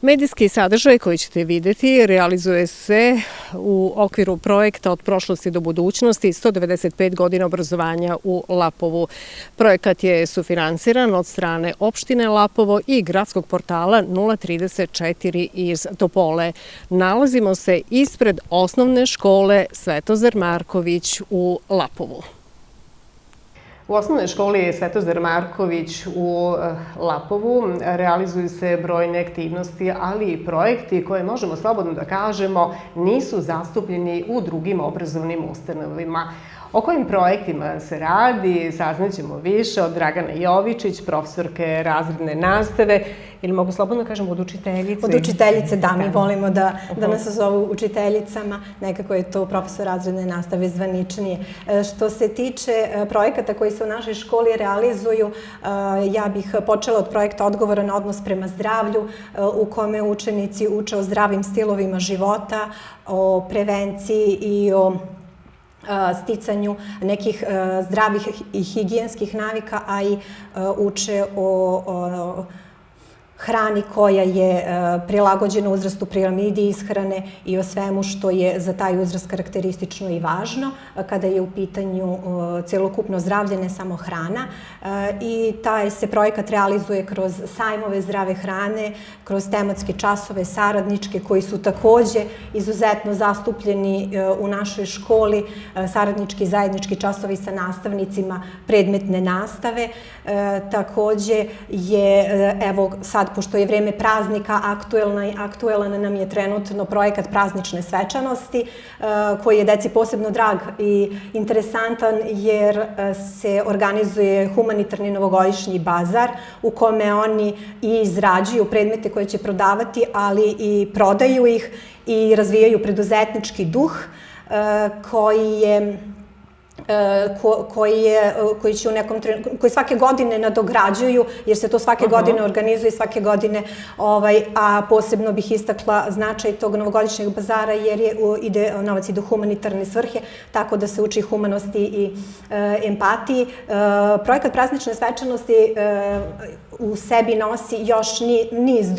Medijski sadržaj koji ćete vidjeti realizuje se u okviru projekta Od prošlosti do budućnosti 195 godina obrazovanja u Lapovu. Projekat je sufinansiran od strane opštine Lapovo i gradskog portala 034 iz Topole. Nalazimo se ispred osnovne škole Svetozar Marković u Lapovu. U osnovnoj školi Svetozar Marković u Lapovu realizuju se brojne aktivnosti, ali i projekti koje možemo slobodno da kažemo nisu zastupljeni u drugim obrazovnim ustanovima. O kojim projektima se radi saznaćemo više od Dragane Jovičić, profesorke razredne nastave, ili mogu slobodno kažem od učiteljice? Od učiteljice, da, mi volimo da nas zovu učiteljicama, nekako je to profesor razredne nastave zvaničnije. Što se tiče projekata koji se u našoj školi realizuju, ja bih počela od projekta Odgovoran odnos prema zdravlju, u kome učenici uče o zdravim stilovima života, o prevenciji i o sticanju nekih zdravih i higijenskih navika, a i uče o hrani koja je prilagođena uzrastu, piramidi ishrane i o svemu što je za taj uzrast karakteristično i važno kada je u pitanju celokupno zdravlje, ne samo hrana. I taj se projekat realizuje kroz sajmove zdrave hrane, kroz tematske časove saradničke koji su takođe izuzetno zastupljeni u našoj školi, saradnički zajednički časovi sa nastavnicima predmetne nastave. Takođe je, evo sad, pošto je vreme praznika aktuelan nam je trenutno projekat Praznične svečanosti, koji je deci posebno drag i interesantan jer se organizuje humanitarni novogodišnji bazar u kome oni i izrađuju predmete koje će prodavati, ali i prodaju ih i razvijaju preduzetnički duh koji svake godine nadograđuju, jer se to svake godine organizuje, svake godine, a posebno bih istakla značaj tog novogodišnjeg bazara jer novac ide u humanitarne svrhe, tako da se uči humanosti i empatiji. Projekat Praznične svečanosti u sebi nosi još niz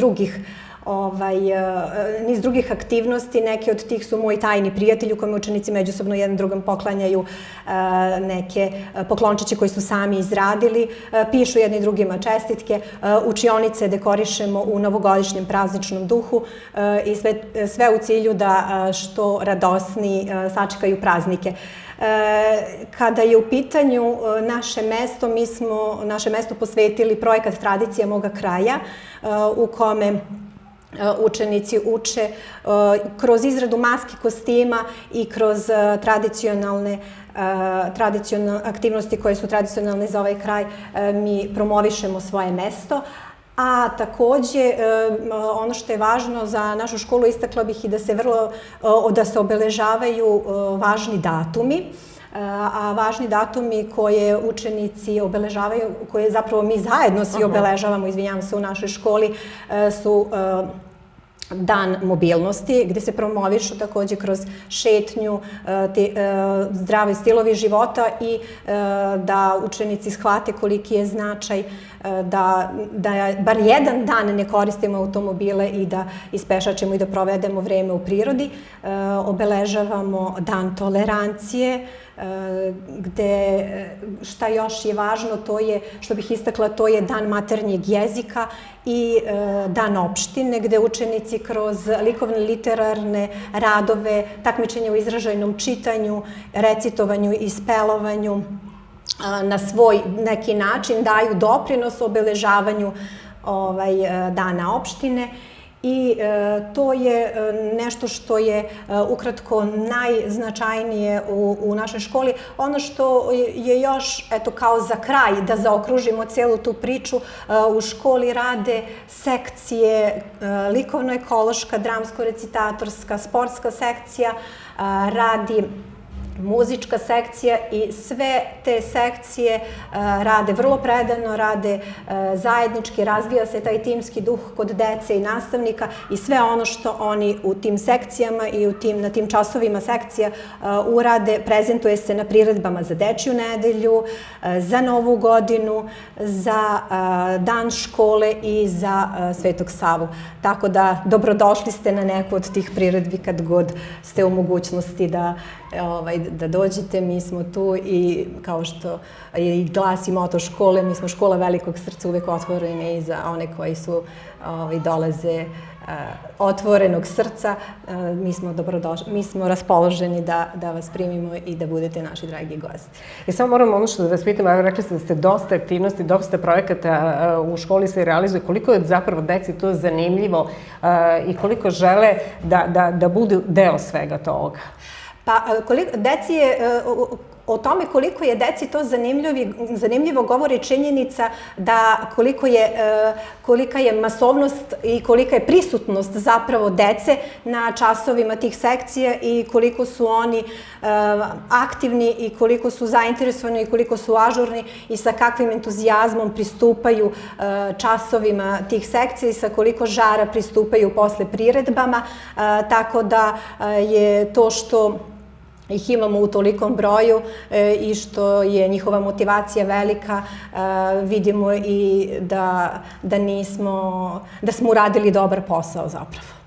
drugih aktivnosti. Neki od tih su moji tajni prijatelji u kojima učenici međusobno jedan drugom poklanjaju neke poklončiće koje su sami izradili, pišu jedni drugima čestitke, učionice dekorišemo u novogodišnjem prazničnom duhu i sve u cilju da što radosniji sačekaju praznike. Kada je u pitanju naše mesto, mi smo naše mesto posvetili projekat Tradicija moga kraja, u kome učenici uče kroz izradu maski, kostima i kroz tradicionalne aktivnosti koje su tradicionalne za ovaj kraj, mi promovišemo svoje mesto. A takođe, ono što je važno za našu školu, istakla bih i da se obeležavaju važni datumi, a važni datumi koje učenici obeležavaju, koje zapravo mi zajedno svi obeležavamo, izvinjavam se, u našoj školi, su Dan mobilnosti, gde se promovišu takođe kroz šetnju zdravi stilovi života i da učenici shvate koliki je značaj da bar jedan dan ne koristimo automobile i da ispešačimo i da provedemo vreme u prirodi. Obeležavamo Dan tolerancije, gde šta još je važno, to je, što bih istakla, to je Dan maternjeg jezika i Dan opštine, gde učenici kroz likovne, literarne radove, takmičenja u izražajnom čitanju, recitovanju i spelovanju na svoj neki način daju doprinos obeležavanju Dana opštine. I to je nešto što je ukratko najznačajnije u našoj školi. Ono što je još, eto, kao za kraj, da zaokružimo celu tu priču, u školi rade sekcije likovno-ekološka, dramsko-recitatorska, sportska sekcija, radi muzička sekcija i sve te sekcije rade vrlo predano, rade zajednički, razvija se taj timski duh kod dece i nastavnika i sve ono što oni u tim sekcijama i na tim časovima sekcija urade, prezentuje se na priredbama za Dečiju nedelju, za Novu godinu, za Dan škole i za Svetog Savu. Tako da dobrodošli ste na neku od tih priredbi kad god ste u mogućnosti da dođete. Mi smo tu i kao što je i glas i moto škole, mi smo škola velikog srca, uvek otvorene i za one koji su dolaze otvorenog srca. Mi smo raspoloženi da vas primimo i da budete naši dragi gosti. I samo moram ono što da vas pitam, rekli ste da ste dosta aktivnosti, dosta projekata u školi se realizuje. Koliko je zapravo deci to zanimljivo i koliko žele da budu deo svega toga? Pa, deci je, o tome koliko je deci to zanimljivo govori činjenica da kolika je masovnost i kolika je prisutnost zapravo dece na časovima tih sekcija i koliko su oni aktivni i koliko su zainteresovani i koliko su ažurni i sa kakvim entuzijazmom pristupaju časovima tih sekcija i sa koliko žara pristupaju posle priredbama, tako da je to što ih imamo u tolikom broju i što je njihova motivacija velika, vidimo i da smo uradili dobar posao zapravo.